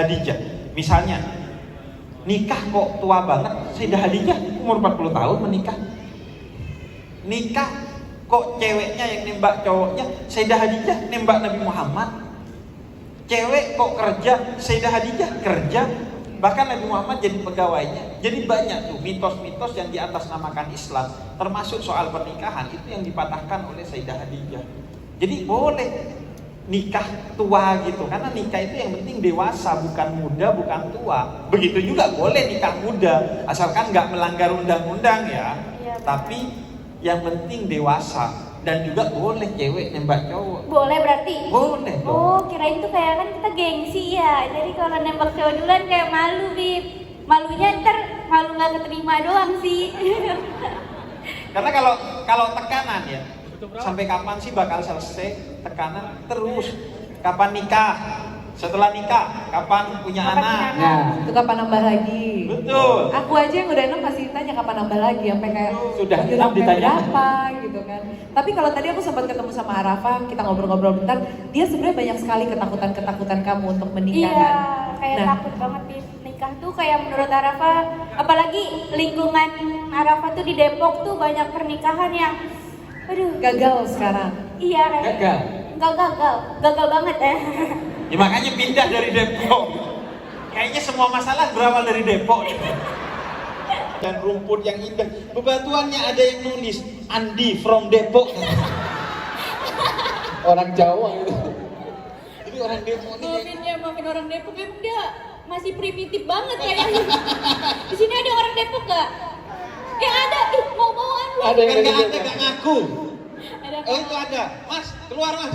Khadijah. Misalnya, nikah kok tua banget, Sayyidah Khadijah umur 40 tahun menikah. Nikah kok ceweknya yang nembak cowoknya, Sayyidah Khadijah nembak Nabi Muhammad. Cewek kok kerja, Sayyidah Khadijah kerja. Bahkan Nabi Muhammad jadi pegawainya. Jadi banyak tuh mitos-mitos yang di atas namakan Islam, termasuk soal pernikahan itu yang dipatahkan oleh Sayyidah Khadijah. Jadi boleh nikah tua gitu, karena nikah itu yang penting dewasa, bukan muda, bukan tua. Begitu juga boleh nikah muda, asalkan nggak melanggar undang-undang ya. Tapi yang penting dewasa. Dan juga boleh cewek nembak cowok. Boleh berarti? Boleh dong. Oh, kirain tuh kayak kan kita gengsi ya. Jadi kalau nembak cowok duluan kayak malu, Bib. Malunya ntar malu nggak keterima doang sih. Karena kalau tekanan ya, sampai kapan sih bakal selesai tekanan terus? Kapan nikah? Setelah nikah, kapan punya anak? Nah, itu kapan nambah lagi? Betul. Aku aja yang udah 6 masih tanya kapan nambah lagi, sampai kayak Sudah sampai ditanya. berapa gitu kan. Tapi kalau tadi aku sempat ketemu sama Arafah, kita ngobrol-ngobrol bentar, dia sebenarnya banyak sekali ketakutan-ketakutan kamu untuk menikah Iya, kan. kayak takut banget Bib. Nikah tuh kayak menurut Arafah, apalagi lingkungan Arafah tuh di Depok tuh banyak pernikahan yang aduh, Gagal sekarang. iya kayak Gagal. gagal banget ya. Ya makanya pindah dari Depok. Kayaknya semua masalah berawal dari Depok. Dan rumput yang indah. Bebatuannya ada yang nulis Andi from Depok. Orang Jawa itu. Jadi orang Depok ini Maafin orang Depok ya enggak, masih primitif banget kayaknya. Di sini ada orang Depok gak? Ada, mau-mauan lu. Ada yang kan dari gak ada, Depok. gak ngaku. Ada Oh itu ada. Mas, keluar mas.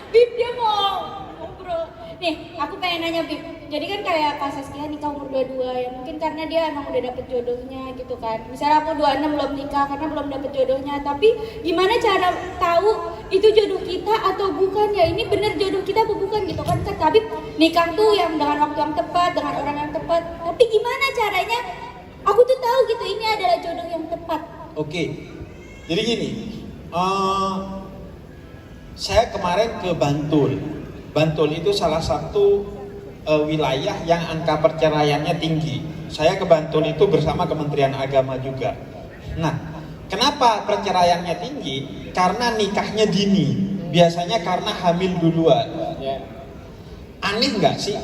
Bib, dia mau ngobrol. Nih, aku pengen nanya Bib. Jadi kan kayak Kak Saskia nikah umur 22 ya. Mungkin karena dia emang udah dapet jodohnya gitu kan. Misalnya aku 26 belum nikah karena belum dapet jodohnya. Tapi gimana cara tahu itu jodoh kita atau bukan ya? Ini bener jodoh kita atau bukan gitu kan. Kak Habib nikah tuh yang dengan waktu yang tepat, dengan orang yang tepat. Tapi gimana caranya aku tuh tahu gitu ini adalah jodoh yang tepat. Oke. Jadi gini. Saya kemarin ke Bantul. Bantul itu salah satu wilayah yang angka perceraiannya tinggi. Saya ke Bantul itu bersama Kementerian Agama juga. Nah, kenapa perceraiannya tinggi? Karena nikahnya dini. Biasanya karena hamil duluan. Ya. Aneh nggak sih?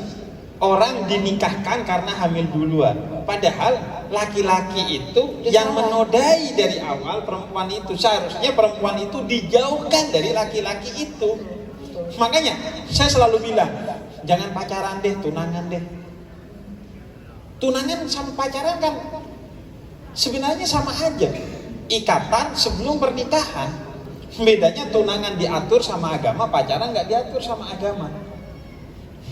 Orang dinikahkan karena hamil duluan. Padahal laki-laki itu yang menodai dari awal perempuan itu. Seharusnya perempuan itu dijauhkan dari laki-laki itu. Makanya saya selalu bilang, jangan pacaran deh, tunangan deh. Tunangan sama pacaran kan sebenarnya sama aja. Ikatan sebelum pernikahan. Bedanya tunangan diatur sama agama, pacaran nggak diatur sama agama.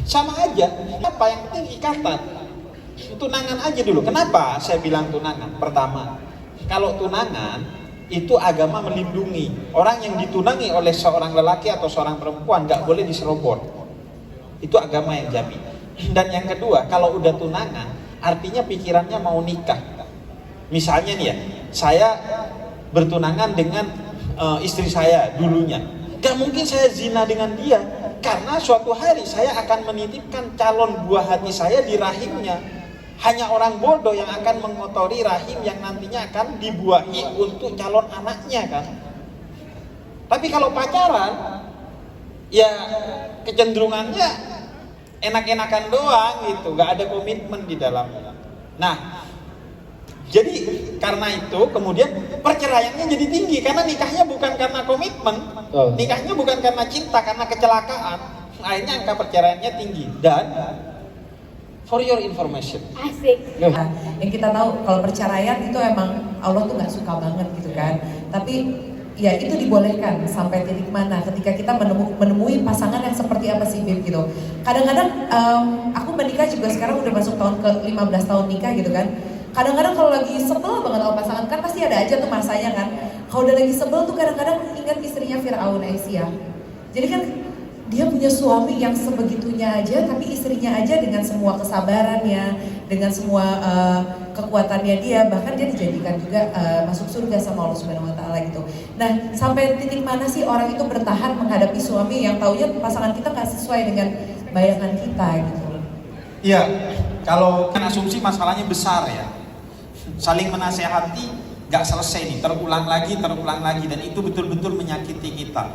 Sama aja. Apa yang penting ikatan. Tunangan aja dulu. Kenapa saya bilang tunangan? Pertama, kalau tunangan itu agama melindungi. Orang yang ditunangi oleh seorang lelaki atau seorang perempuan nggak boleh diserobot. Itu agama yang jamin. Dan yang kedua, kalau udah tunangan, artinya pikirannya mau nikah. Misalnya nih ya, saya bertunangan dengan istri saya dulunya. Gak mungkin saya zina dengan dia. Karena suatu hari saya akan menitipkan calon buah hati saya di rahimnya. Hanya orang bodoh yang akan mengotori rahim yang nantinya akan dibuahi untuk calon anaknya kan. Tapi kalau pacaran, ya kecenderungannya enak-enakan doang gitu, gak ada komitmen di dalamnya. Nah, jadi karena itu kemudian perceraiannya jadi tinggi karena nikahnya bukan karena komitmen, nikahnya bukan karena cinta, karena kecelakaan. Akhirnya angka perceraiannya tinggi. Dan for your information, Asik. Nah, yang kita tahu kalau perceraian itu emang Allah tuh nggak suka banget gitu kan. Tapi ya itu dibolehkan sampai titik mana ketika kita menemui pasangan yang seperti apa sih Bib gitu. Kadang-kadang aku menikah juga sekarang udah masuk tahun ke 15 tahun nikah gitu kan. Kadang-kadang kalau lagi sebel banget sama pasangan kan pasti ada aja tuh masanya kan. Kalau udah lagi sebel tuh kadang-kadang ingat istrinya Fir'aun Aisyah. Jadi kan dia punya suami yang sebegitunya aja, tapi istrinya aja dengan semua kesabarannya, dengan semua kekuatannya dia, bahkan dia dijadikan juga masuk surga sama Allah Subhanahu Wa Taala gitu. Nah, sampai titik mana sih orang itu bertahan menghadapi suami yang taunya pasangan kita nggak sesuai dengan bayangan kita gitu. Iya, kalau kan asumsi masalahnya besar ya, saling menasehati gak selesai nih, terulang lagi, dan itu betul-betul menyakiti kita.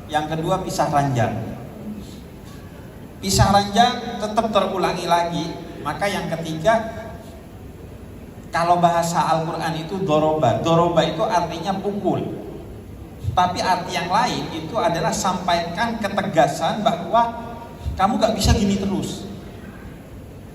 Yang kedua, pisah ranjang. Pisah ranjang tetap terulangi lagi. Maka yang ketiga, kalau bahasa Al-Quran itu doroba. Doroba itu artinya pukul. Tapi arti yang lain itu adalah sampaikan ketegasan bahwa kamu gak bisa gini terus.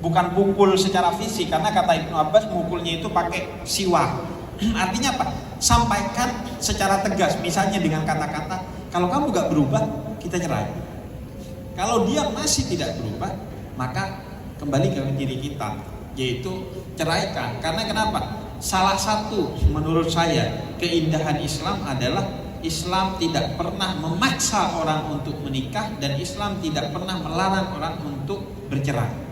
Bukan pukul secara fisik, karena kata Ibnu Abbas mukulnya itu pakai siwak. Artinya apa? Sampaikan secara tegas, misalnya dengan kata-kata, kalau kamu gak berubah, kita cerai. Kalau dia masih tidak berubah, maka kembali ke diri kita, yaitu ceraikan. Karena kenapa? Salah satu menurut saya keindahan Islam adalah Islam tidak pernah memaksa orang untuk menikah, dan Islam tidak pernah melarang orang untuk bercerai.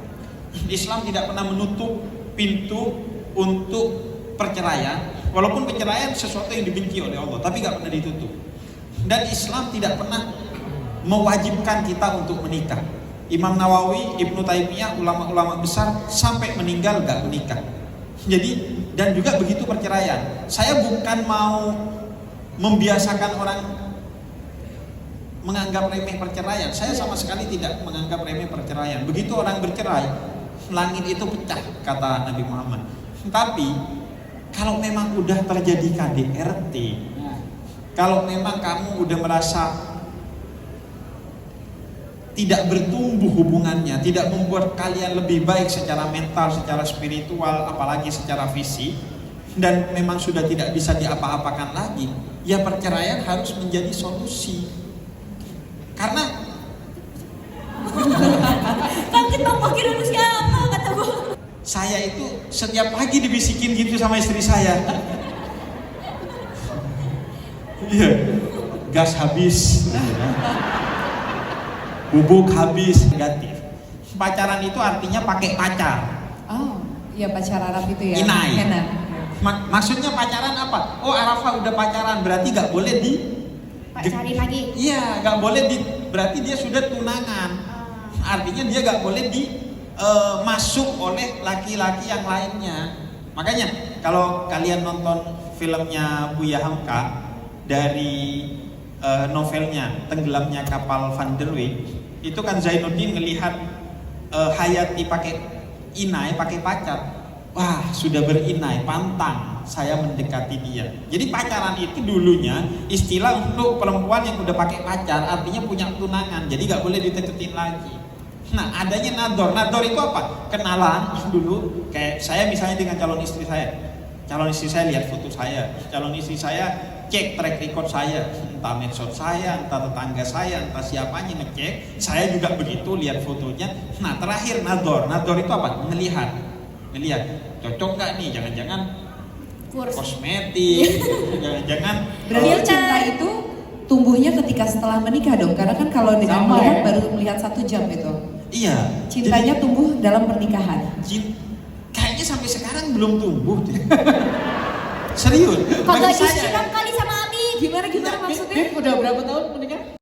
Islam tidak pernah menutup pintu untuk perceraian, walaupun perceraian sesuatu yang dibenci oleh Allah, tapi gak pernah ditutup. Dan Islam tidak pernah mewajibkan kita untuk menikah. Imam Nawawi, Ibnu Taimiyah, ulama-ulama besar sampai meninggal gak menikah. Jadi, dan juga begitu perceraian. Saya bukan mau membiasakan orang menganggap remeh perceraian. Saya sama sekali tidak menganggap remeh perceraian. Begitu orang bercerai, langit itu pecah, kata Nabi Muhammad. Tapi kalau memang udah terjadi KDRT, kalau memang kamu udah merasa tidak bertumbuh hubungannya, tidak membuat kalian lebih baik secara mental, secara spiritual, apalagi secara fisik, dan memang sudah tidak bisa diapa-apakan lagi, ya perceraian harus menjadi solusi. Karena Kaget bang, pakai manusia apa kata gue. saya itu setiap pagi dibisikin gitu sama istri saya. Iya, gas habis, bubuk habis, negatif. Pacaran itu artinya pakai pacar. Oh, iya pacar Arab itu ya. Inai. Henna. Maksudnya pacaran apa? Oh, Arafah udah pacaran, berarti gak boleh Pacarin lagi. Iya, gak boleh berarti dia sudah tunangan. Artinya dia gak boleh masuk oleh laki-laki yang lainnya. Makanya kalau kalian nonton filmnya Buya Hamka dari novelnya Tenggelamnya Kapal Van der Wijk, itu kan Zainuddin ngelihat Hayati pakai inai, pakai pacar. Wah, sudah berinai, pantang saya mendekati dia. Jadi pacaran itu dulunya istilah untuk perempuan yang udah pakai pacar, artinya punya tunangan, jadi gak boleh dideketin lagi. Nah, adanya nador. Nador itu apa? Kenalan dulu. Kayak saya misalnya dengan calon istri saya. Calon istri saya lihat foto saya. Calon istri saya cek track record saya, entah medsos saya, entah tetangga saya, entah siapanya ngecek. Saya juga begitu, lihat fotonya. Nah, terakhir nador. Nador itu apa? Ngelihat cocok nggak nih? Jangan-jangan kosmetik, jangan-jangan. Berarti cinta itu tumbuhnya ketika setelah menikah dong, karena kan kalau dengan melihat baru melihat 1 jam itu. Iya. Cintanya jadi, tumbuh dalam pernikahan. Kayaknya sampai sekarang belum tumbuh deh. Serius. Kagak Bagi saya, disiram kali sama Abi. Gimana maksudnya? Udah berapa tahun menikah?